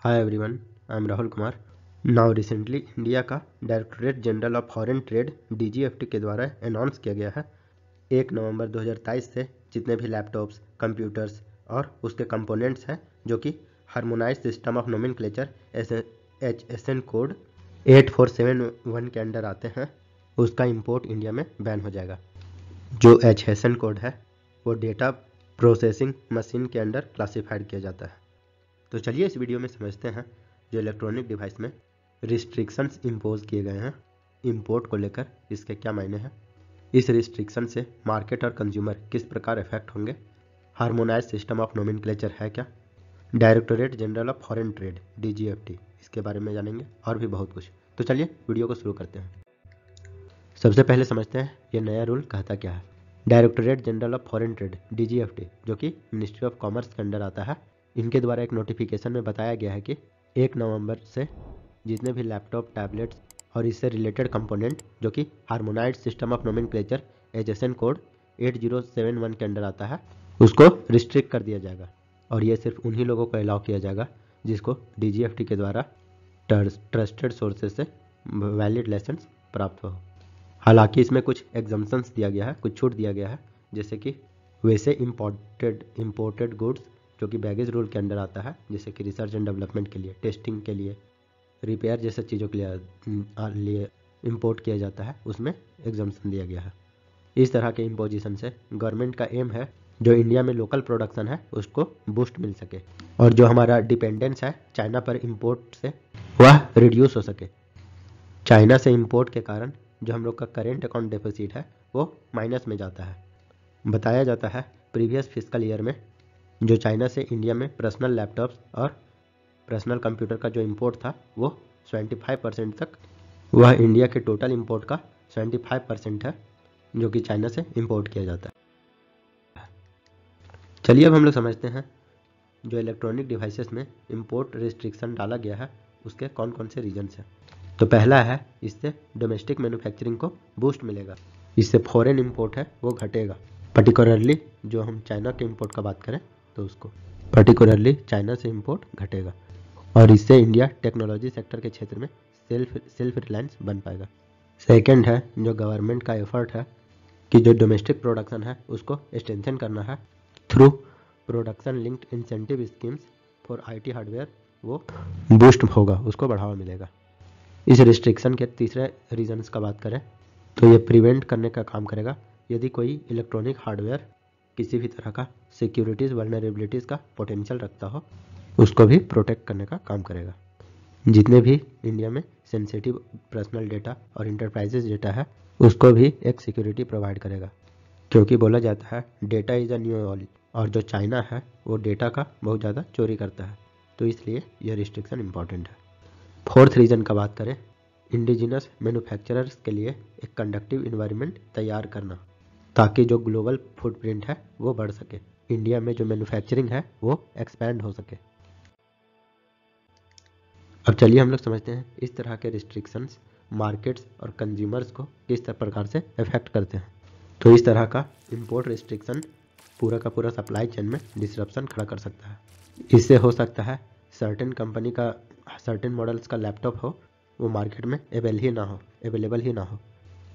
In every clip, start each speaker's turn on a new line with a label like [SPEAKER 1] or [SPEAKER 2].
[SPEAKER 1] Hi everyone, I am Rahul Kumar. Now recently India का directorate general of foreign trade DGFT के द्वारा announce किया गया है 1 नवंबर 2023 से जितने भी लैपटॉप्स, कंप्यूटर्स और उसके कंपोनेंट्स हैं जो कि harmonise system of nomenclature HSN code 8471 के अंडर आते हैं, उसका इंपोर्ट इंडिया में बैन हो जाएगा। जो HSN कोड है वो डेटा प्रोसेसिंग मशीन के अंडर क्लासिफाइड किया जाता है। तो चलिए इस वीडियो में समझते हैं जो इलेक्ट्रॉनिक डिवाइस में रिस्ट्रिक्शंस इम्पोज किए गए हैं इंपोर्ट को लेकर, इसके क्या मायने हैं, इस रिस्ट्रिक्शन से मार्केट और कंज्यूमर किस प्रकार इफेक्ट होंगे, हार्मोनाइज सिस्टम ऑफ नोमेनक्लेचर है क्या, directorate general of foreign trade DGFT इसके बारे में जानेंगे और भी बहुत कुछ। तो चलिए वीडियो को शुरू करते हैं। सबसे पहले समझते हैं ये नया रूल कहता क्या है। Directorate general of foreign trade DGFT जो कि मिनिस्ट्री ऑफ कॉमर्स के अंडर आता है, इनके द्वारा एक नोटिफिकेशन में बताया गया है कि 1 नवंबर से जितने भी लैपटॉप, टैबलेट्स और इससे रिलेटेड कंपोनेंट जो कि harmonised system of nomenclature HSN code 8071 के अंडर आता है उसको रिस्ट्रिक्ट कर दिया जाएगा। और ये सिर्फ उन्हीं लोगों को अलाउ किया जाएगा जिसको DGFT के द्वारा ट्रस्टेड सोर्सेज से वैलिड लाइसेंस प्राप्त हो। हालांकि इसमें कुछ एग्जम्पशंस दिया गया है, कुछ छूट दिया गया है, जैसे कि वैसे इम्पोर्टेड गुड्स जो कि बैगेज रूल के अंडर आता है, जैसे कि रिसर्च एंड डेवलपमेंट के लिए, टेस्टिंग के लिए, रिपेयर जैसे चीज़ों के लिए इंपोर्ट किया जाता है, उसमें एग्जम्पशन दिया गया है। इस तरह के इम्पोजिशन से गवर्नमेंट का एम है जो इंडिया में लोकल प्रोडक्शन है उसको बूस्ट मिल सके और जो हमारा डिपेंडेंस है चाइना पर इम्पोर्ट से वह रिड्यूस हो सके। चाइना से इम्पोर्ट के कारण जो हम लोग का करेंट अकाउंट डेफिसिट है वो माइनस में जाता है। बताया जाता है प्रीवियस फिस्कल ईयर में जो चाइना से इंडिया में पर्सनल लैपटॉप्स और पर्सनल कंप्यूटर का जो इंपोर्ट था वो 25% तक, वह इंडिया के टोटल इंपोर्ट का 75% है जो कि चाइना से इंपोर्ट किया जाता है। चलिए अब हम लोग समझते हैं जो इलेक्ट्रॉनिक डिवाइसेस में इंपोर्ट रिस्ट्रिक्शन डाला गया है उसके कौन कौन से रीजन्स हैं। तो पहला है इससे डोमेस्टिक मैन्युफैक्चरिंग को बूस्ट मिलेगा, इससे फॉरेन इंपोर्ट है वो घटेगा। पर्टिकुलरली जो हम चाइना के इंपोर्ट का बात करें तो उसको पर्टिकुलरली चाइना से इंपोर्ट घटेगा और इससे इंडिया टेक्नोलॉजी सेक्टर के क्षेत्र में सेल्फ रिलायंस बन पाएगा। सेकंड है जो गवर्नमेंट का एफर्ट है कि जो डोमेस्टिक प्रोडक्शन है उसको एक्सटेंशन करना है through production linked incentive schemes for IT hardware, वो बूस्ट होगा, उसको बढ़ावा मिलेगा। इस रिस्ट्रिक्शन के तीसरे रीजन्स का बात करें तो ये प्रिवेंट करने का काम करेगा यदि कोई इलेक्ट्रॉनिक हार्डवेयर किसी भी तरह का सिक्योरिटीज़ वल्नरेबिलिटीज़ का पोटेंशियल रखता हो उसको भी प्रोटेक्ट करने का काम करेगा। जितने भी इंडिया में सेंसिटिव पर्सनल डेटा और इंटरप्राइजेज डेटा है उसको भी एक सिक्योरिटी प्रोवाइड करेगा, क्योंकि बोला जाता है data is a new oil और जो चाइना है वो डेटा का बहुत ज़्यादा चोरी करता है, तो इसलिए यह रिस्ट्रिक्शन इंपॉर्टेंट है। फोर्थ रीजन का बात करें, इंडिजिनस मैन्युफैक्चरर्स के लिए एक कंडक्टिव इन्वायरमेंट तैयार करना ताकि जो ग्लोबल फुटप्रिंट है वो बढ़ सके, इंडिया में जो मैन्युफैक्चरिंग है वो एक्सपैंड हो सके। अब चलिए हम लोग समझते हैं इस तरह के रिस्ट्रिक्शंस मार्केट्स और कंज्यूमर्स को किस प्रकार से अफेक्ट करते हैं। तो इस तरह का इंपोर्ट रिस्ट्रिक्शन पूरा का पूरा सप्लाई चेन में डिसरप्शन खड़ा कर सकता है। इससे हो सकता है सर्टेन कंपनी का सर्टेन मॉडल्स का लैपटॉप हो वो मार्केट में अवेलेबल ही ना हो,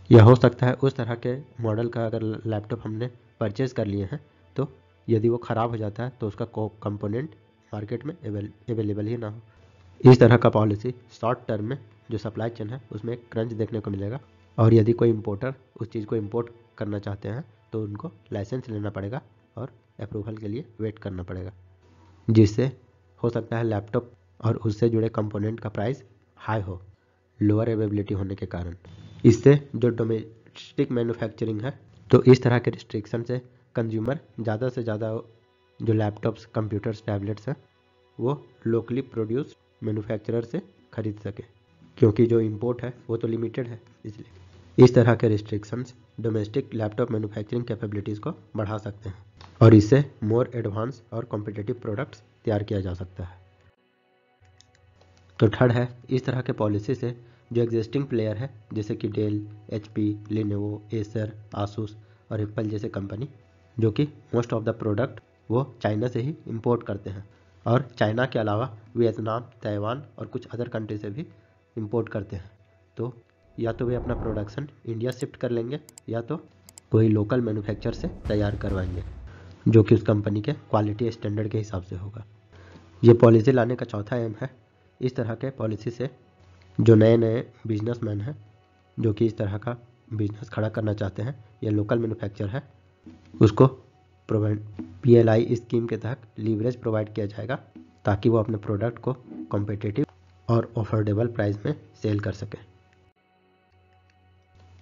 [SPEAKER 1] यह हो सकता है उस तरह के मॉडल का अगर लैपटॉप हमने परचेज कर लिए हैं तो यदि वो ख़राब हो जाता है तो उसका कंपोनेंट मार्केट में अवेलेबल ही ना हो। इस तरह का पॉलिसी शॉर्ट टर्म में जो सप्लाई चेन है उसमें एक क्रंच देखने को मिलेगा और यदि कोई इंपोर्टर उस चीज़ को इंपोर्ट करना चाहते हैं तो उनको लाइसेंस लेना पड़ेगा और अप्रूवल के लिए वेट करना पड़ेगा, जिससे हो सकता है लैपटॉप और उससे जुड़े कंपोनेंट का प्राइस हाई हो लोअर अवेलेबिलिटी होने के कारण। इससे जो डोमेस्टिक मैन्युफैक्चरिंग है तो इस तरह के रिस्ट्रिक्शन से कंज्यूमर ज़्यादा से ज़्यादा जो लैपटॉप्स, कंप्यूटर्स, टैबलेट्स हैं वो लोकली प्रोड्यूस मैन्युफैक्चरर से खरीद सके, क्योंकि जो इंपोर्ट है वो तो लिमिटेड है। इसलिए इस तरह के restrictions domestic laptop manufacturing capabilities को बढ़ा सकते हैं और इससे मोर एडवांस और कॉम्पिटिटिव प्रोडक्ट्स तैयार किया जा सकता है। तो थर्ड है इस तरह के पॉलिसी से जो एग्जिस्टिंग प्लेयर है जैसे कि Dell, HP, Lenovo, Acer, Asus और एप्पल जैसे कंपनी जो कि मोस्ट ऑफ द प्रोडक्ट वो चाइना से ही इंपोर्ट करते हैं और चाइना के अलावा वियतनाम, ताइवान और कुछ अदर कंट्री से भी इंपोर्ट करते हैं। तो या तो वे अपना प्रोडक्शन इंडिया शिफ्ट कर लेंगे या तो कोई लोकल मैन्युफैक्चर से तैयार करवाएंगे जो कि उस कंपनी के क्वालिटी स्टैंडर्ड के हिसाब से होगा। ये पॉलिसी लाने का चौथा एम है। इस तरह के पॉलिसी से जो नए नए बिजनेसमैन हैं जो कि इस तरह का बिजनेस खड़ा करना चाहते हैं या लोकल मैन्युफैक्चर है, उसको PLI स्कीम के तहत लीवरेज प्रोवाइड किया जाएगा ताकि वो अपने प्रोडक्ट को कॉम्पिटिटिव और अफोर्डेबल प्राइस में सेल कर सके।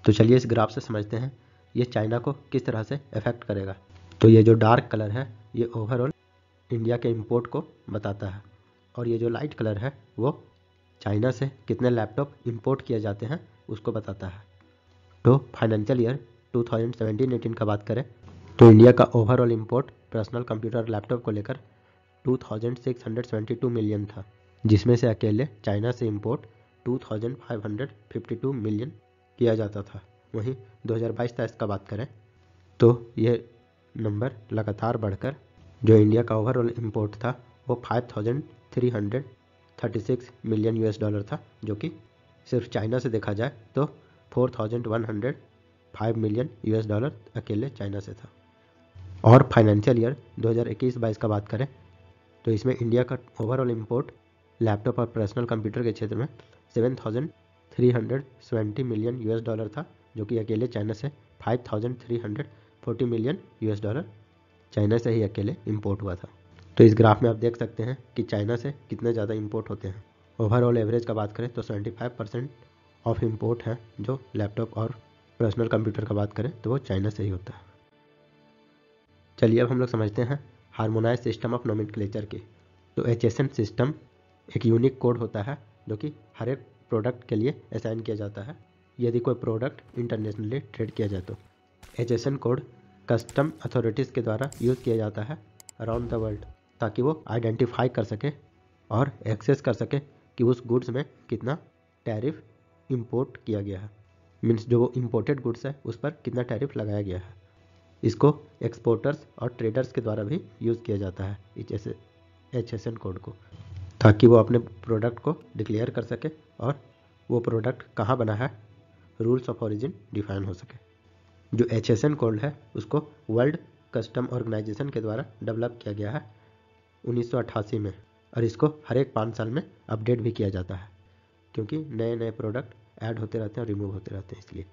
[SPEAKER 1] तो चलिए इस ग्राफ से समझते हैं ये चाइना को किस तरह से अफेक्ट करेगा। तो ये जो डार्क कलर है ये ओवरऑल इंडिया के इंपोर्ट को बताता है और ये जो लाइट कलर है वो चाइना से कितने लैपटॉप इंपोर्ट किए जाते हैं उसको बताता है। तो फाइनेंशियल ईयर 2017-18 का बात करें तो इंडिया का overall import personal computer laptop को लेकर 2672 मिलियन था, जिसमें से अकेले चाइना से इंपोर्ट 2552 मिलियन किया जाता था। वहीं 2022-23 का बात करें तो ये नंबर लगातार बढ़कर जो इंडिया का ओवरऑल इंपोर्ट था वो 5336 मिलियन US डॉलर था, जो कि सिर्फ चाइना से देखा जाए तो 4105 मिलियन US डॉलर अकेले चाइना से था। और फाइनेंशियल ईयर 2021-22 का बात करें तो इसमें इंडिया का ओवरऑल इंपोर्ट लैपटॉप और पर्सनल कंप्यूटर के क्षेत्र में 7320 मिलियन US डॉलर था, जो कि अकेले चाइना से 5340 मिलियन US डॉलर चाइना से ही अकेले इंपोर्ट हुआ था। तो इस ग्राफ में आप देख सकते हैं कि चाइना से कितने ज़्यादा इंपोर्ट होते हैं। ओवरऑल एवरेज का बात करें तो 75% ऑफ इंपोर्ट है जो लैपटॉप और पर्सनल कंप्यूटर का बात करें तो वो चाइना से ही होता है। चलिए अब हम लोग समझते हैं हार्मोनाइज सिस्टम ऑफ नोमेनक्लेचर की। तो HSN सिस्टम एक यूनिक कोड होता है जो कि हर एक प्रोडक्ट के लिए असाइन किया जाता है यदि कोई प्रोडक्ट इंटरनेशनली ट्रेड किया जाए। तो HSN कोड कस्टम अथॉरिटीज़ के द्वारा यूज़ किया जाता है अराउंड द वर्ल्ड ताकि वो आइडेंटिफाई कर सके और एक्सेस कर सके कि उस गुड्स में कितना टैरिफ इंपोर्ट किया गया है, मीन्स जो वो इम्पोर्टेड गुड्स है उस पर कितना टैरिफ लगाया गया है। इसको एक्सपोर्टर्स और ट्रेडर्स के द्वारा भी यूज़ किया जाता है HSN कोड को, ताकि वो अपने प्रोडक्ट को डिक्लेयर कर सके और वो प्रोडक्ट कहाँ बना है, रूल्स ऑफ ओरिजिन डिफाइन हो सके। जो HSN कोड है उसको वर्ल्ड कस्टम ऑर्गेनाइजेशन के द्वारा डेवलप किया गया है 1988 में और इसको हर एक 5 साल में अपडेट भी किया जाता है क्योंकि नए नए प्रोडक्ट ऐड होते रहते हैं और रिमूव होते रहते हैं इसलिए।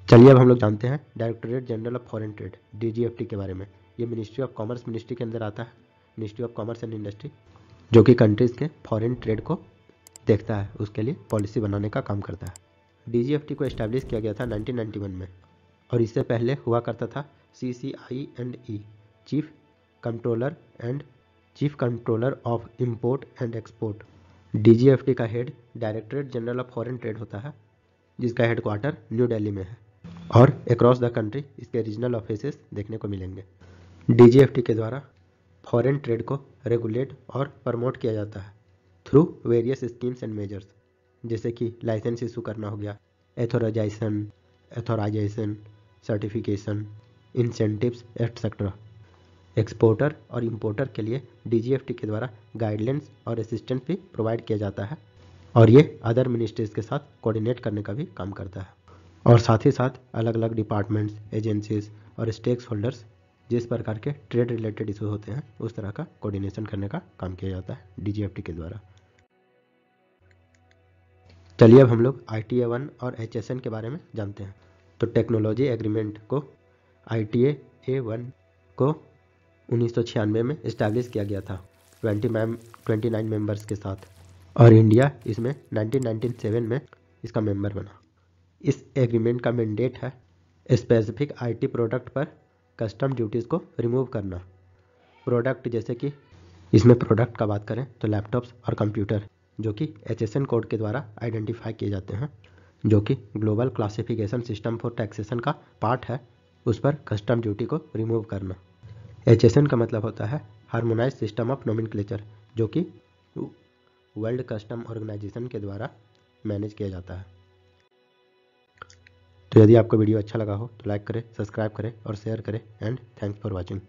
[SPEAKER 1] चलिए अब हम लोग जानते हैं directorate general of foreign trade DGFT के बारे में। ये मिनिस्ट्री ऑफ कॉमर्स मिनिस्ट्री के अंदर आता है, ministry of commerce and industry, जो कि कंट्रीज़ के फॉरेन ट्रेड को देखता है, उसके लिए पॉलिसी बनाने का काम करता है। DGFT को इस्टेब्लिश किया गया था 1991 में और इससे पहले हुआ करता था CCI&E, chief controller of import and export. DGFT का head directorate general of foreign trade होता है जिसका हेडक्वार्टर न्यू दिल्ली में है और अक्रॉस द कंट्री इसके रीजनल ऑफिसेस देखने को मिलेंगे। DGFT के द्वारा फॉरेन ट्रेड को रेगुलेट और प्रमोट किया जाता है through various schemes and measures, जैसे कि लाइसेंस इशू करना हो गया, authorisation, certification, incentives etcetera. Exporter और इंपोर्टर के लिए DGFT के द्वारा गाइडलाइंस और असिस्टेंस भी प्रोवाइड किया जाता है और ये अदर मिनिस्ट्रीज के साथ कोऑर्डिनेट करने का भी काम करता है और साथ ही साथ अलग अलग डिपार्टमेंट्स, एजेंसीज और स्टेक होल्डर्स जिस प्रकार के ट्रेड रिलेटेड इशू होते हैं उस तरह का कोऑर्डिनेशन करने का काम किया जाता है DGFT के द्वारा। चलिए अब हम लोग ITA-1 और HSN के बारे में जानते हैं। तो टेक्नोलॉजी एग्रीमेंट को ITA-1 को 1996 में इस्टेब्लिश किया गया था 29 मेंबर्स के साथ और इंडिया इसमें 1997 में इसका मेंबर बना। इस एग्रीमेंट का मैंडेट है स्पेसिफिक IT प्रोडक्ट पर कस्टम ड्यूटीज़ को रिमूव करना। प्रोडक्ट जैसे कि इसमें प्रोडक्ट का बात करें तो लैपटॉप्स और कंप्यूटर जो कि HSN कोड के द्वारा आइडेंटिफाई किए जाते हैं, जो कि global classification system for taxation का पार्ट है, उस पर कस्टम ड्यूटी को रिमूव करना। HSN का मतलब होता है हार्मोनाइज सिस्टम ऑफ नोमेनक्लेचर, जो कि वर्ल्ड कस्टम ऑर्गेनाइजेशन के द्वारा मैनेज किया जाता है। तो यदि आपको वीडियो अच्छा लगा हो तो लाइक करें, सब्सक्राइब करें और शेयर करें एंड थैंक्स फॉर वॉचिंग।